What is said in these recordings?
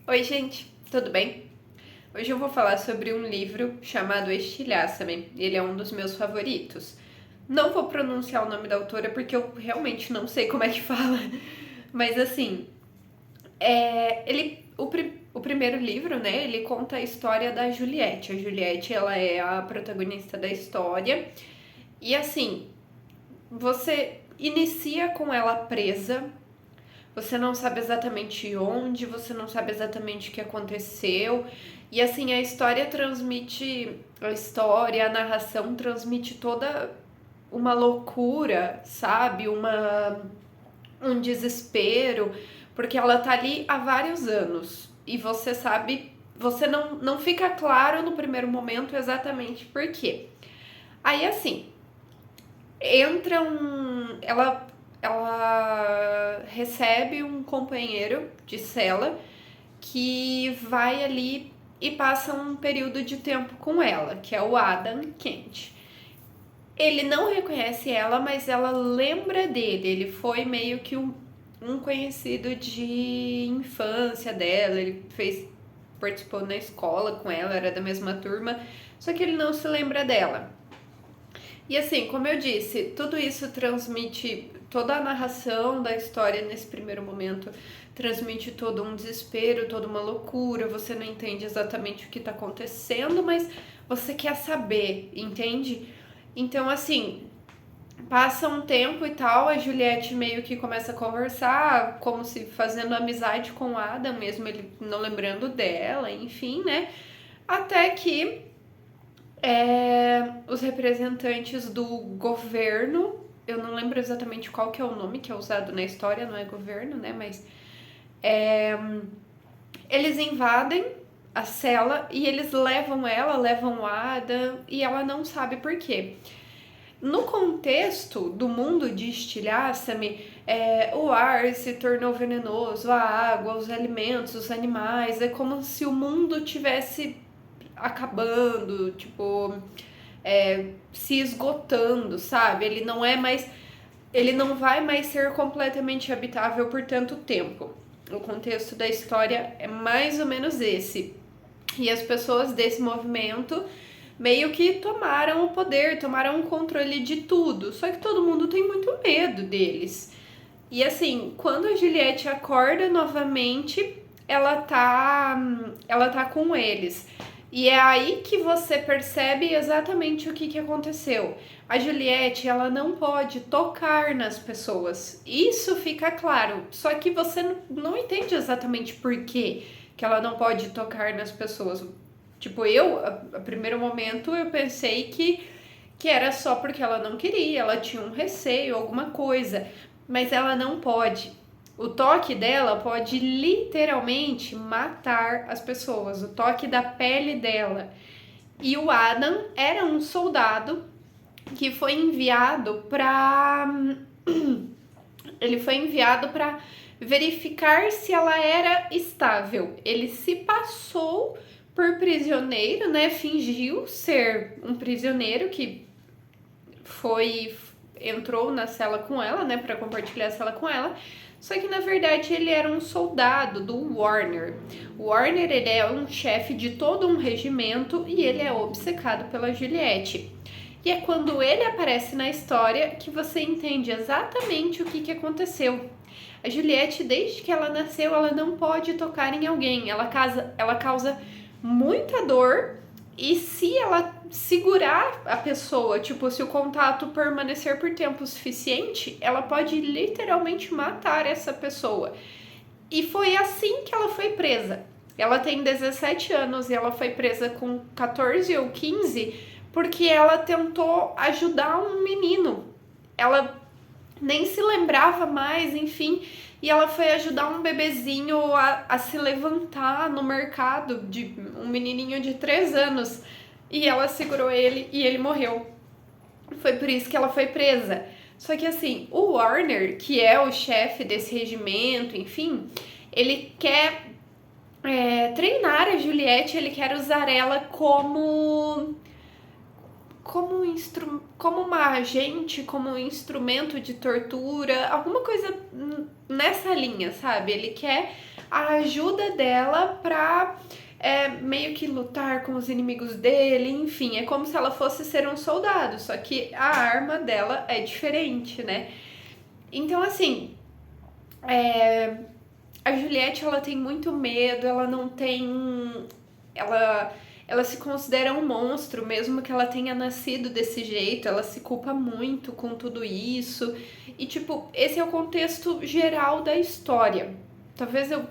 Oi, gente, tudo bem? Hoje eu vou falar sobre um livro chamado Estilhaça-me. Ele é um dos meus favoritos. Não vou pronunciar o nome da autora porque eu realmente não sei como é que fala. Mas assim, o primeiro livro, né? Ele conta a história da Juliette. A Juliette, ela é a protagonista da história. E assim, você inicia com ela presa. Você não sabe exatamente onde, você não sabe exatamente o que aconteceu. E assim, a narração transmite toda uma loucura, sabe? Um desespero, porque ela tá ali há vários anos. E você sabe, você não fica claro no primeiro momento exatamente por quê. Aí assim, entra um. Ela recebe um companheiro de cela que vai ali e passa um período de tempo com ela, que é o Adam Kent. Ele não reconhece ela, mas ela lembra dele. Ele foi meio que um conhecido de infância dela. Participou na escola com ela, era da mesma turma, só que ele não se lembra dela. E assim, como eu disse, tudo isso transmite toda a narração da história nesse primeiro momento, transmite todo um desespero, toda uma loucura, você não entende exatamente o que tá acontecendo, mas você quer saber, entende? Então, assim, passa um tempo e tal, a Juliette meio que começa a conversar, como se fazendo amizade com o Adam, mesmo ele não lembrando dela, enfim, né? Até que os representantes do governo, eu não lembro exatamente qual que é o nome que é usado na história, não é governo, né? Mas eles invadem a cela e eles levam o Ada e ela não sabe por quê. No contexto do mundo de Estilhaça-me, o ar se tornou venenoso, a água, os alimentos, os animais, é como se o mundo tivesse acabando, tipo, se esgotando, sabe? Ele não vai mais ser completamente habitável por tanto tempo. O contexto da história é mais ou menos esse. E as pessoas desse movimento meio que tomaram o poder, tomaram o controle de tudo. Só que todo mundo tem muito medo deles. E assim, quando a Juliette acorda novamente, ela tá com eles. E é aí que você percebe exatamente o que aconteceu. A Juliette, ela não pode tocar nas pessoas. Isso fica claro. Só que você não entende exatamente por quê que ela não pode tocar nas pessoas. Tipo, a primeiro momento, eu pensei que era só porque ela não queria, ela tinha um receio, alguma coisa. Mas ela não pode. O toque dela pode literalmente matar as pessoas, o toque da pele dela. E o Adam era um soldado que foi enviado para ele foi enviado para verificar se ela era estável. Ele se passou por prisioneiro, né? Fingiu ser um prisioneiro que foi entrou na cela com ela, né, para compartilhar a cela com ela. Só que na verdade ele era um soldado do Warner. O Warner, ele é um chefe de todo um regimento e ele é obcecado pela Juliette. E é quando ele aparece na história que você entende exatamente o que aconteceu. A Juliette, desde que ela nasceu, ela não pode tocar em alguém. Ela causa muita dor e se ela segurar a pessoa, tipo, se o contato permanecer por tempo suficiente, ela pode literalmente matar essa pessoa. E foi assim que ela foi presa. Ela tem 17 anos e ela foi presa com 14 ou 15 porque ela tentou ajudar um menino. Ela nem se lembrava mais, enfim, e ela foi ajudar um bebezinho a se levantar no mercado, de um menininho de 3 anos, e ela segurou ele e ele morreu. Foi por isso que ela foi presa. Só que assim, o Warner, que é o chefe desse regimento, enfim, ele quer treinar a Juliette, ele quer usar ela como uma agente, como um instrumento de tortura, alguma coisa nessa linha, sabe? Ele quer a ajuda dela pra meio que lutar com os inimigos dele, enfim, é como se ela fosse ser um soldado, só que a arma dela é diferente, né? Então, assim, é, a Juliette, ela tem muito medo, ela não tem. Ela, ela se considera um monstro, mesmo que ela tenha nascido desse jeito, ela se culpa muito com tudo isso. E, tipo, esse é o contexto geral da história. Talvez eu,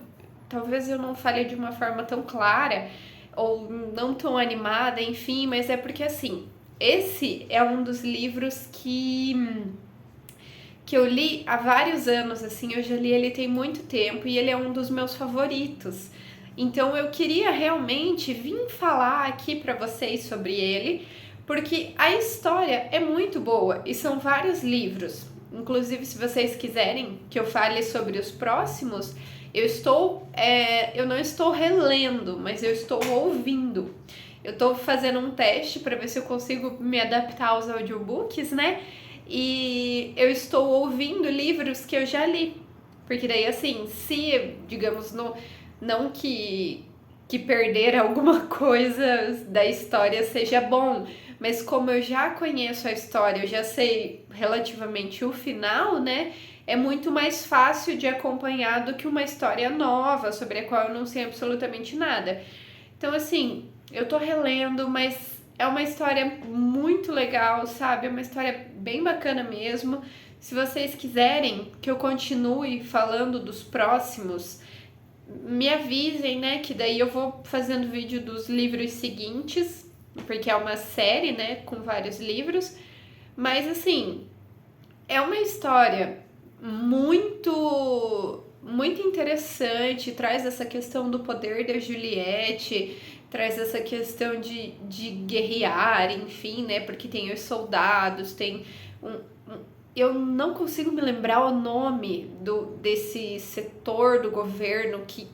talvez eu não fale de uma forma tão clara, ou não tão animada, enfim, mas é porque, assim, esse é um dos livros que eu li há vários anos, assim, eu já li ele tem muito tempo e ele é um dos meus favoritos. Então eu queria realmente vir falar aqui para vocês sobre ele, porque a história é muito boa e são vários livros. Inclusive, se vocês quiserem que eu fale sobre os próximos, eu não estou relendo, mas eu estou ouvindo. Eu estou fazendo um teste para ver se eu consigo me adaptar aos audiobooks, né? E eu estou ouvindo livros que eu já li. Porque daí, assim, se, digamos, não que perder alguma coisa da história seja bom, mas como eu já conheço a história, eu já sei relativamente o final, né? É muito mais fácil de acompanhar do que uma história nova sobre a qual eu não sei absolutamente nada. Então, assim, eu tô relendo, mas é uma história muito legal, sabe? É uma história bem bacana mesmo. Se vocês quiserem que eu continue falando dos próximos, me avisem, né? Que daí eu vou fazendo vídeo dos livros seguintes, porque é uma série, né? Com vários livros. Mas, assim, é uma história muito interessante, traz essa questão do poder da Juliette, traz essa questão de guerrear, enfim, né? Porque tem os soldados, tem eu não consigo me lembrar o nome desse setor do governo que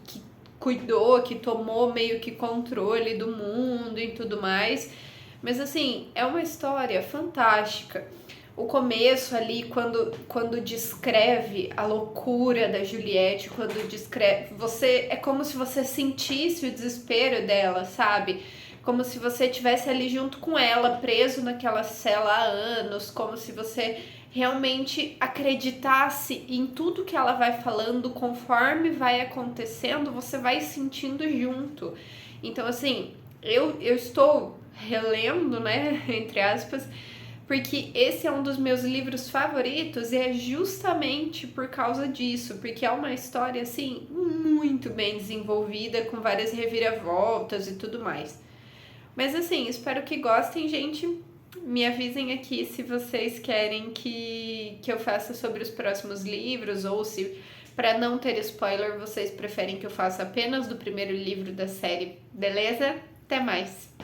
cuidou, que tomou meio que controle do mundo e tudo mais. Mas assim, é uma história fantástica. O começo ali, quando descreve a loucura da Juliette, quando descreve. É como se você sentisse o desespero dela, sabe? Como se você estivesse ali junto com ela, preso naquela cela há anos, como se você realmente acreditasse em tudo que ela vai falando, conforme vai acontecendo, você vai sentindo junto. Então, assim, eu estou relendo, né, entre aspas, porque esse é um dos meus livros favoritos e é justamente por causa disso, porque é uma história, assim, muito bem desenvolvida, com várias reviravoltas e tudo mais. Mas assim, espero que gostem, gente. Me avisem aqui se vocês querem que eu faça sobre os próximos livros ou se, para não ter spoiler, vocês preferem que eu faça apenas do primeiro livro da série, beleza? Até mais!